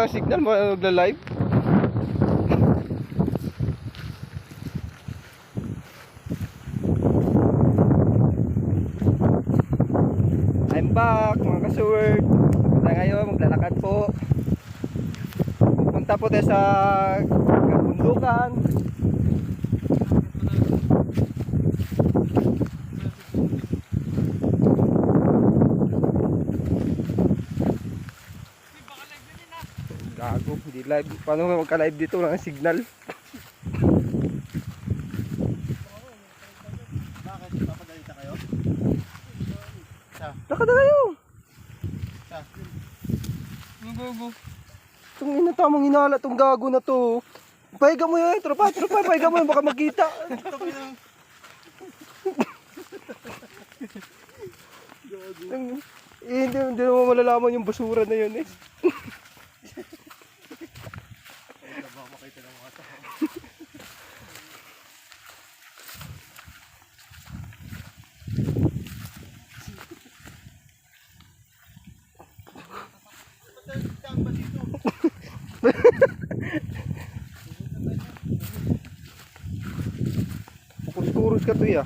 walang signal, magla-live. I'm back mga ka-sword. Na ngayon maglalakad po. Pupunta po tayo sa kabundukan. Gago, hindi live. Paano magka-live dito? Walang signal. Bakit? Papadalita kayo? Lakad na kayo. Gugu. Itong inatamang hinala, itong gago na to. Pahiga mo yan, tropa, pahiga mo yan, baka magkita. Hindi mo malalaman yung basura na yun eh. Baka makita ng mga tao. Kurus-kurus ka to ya.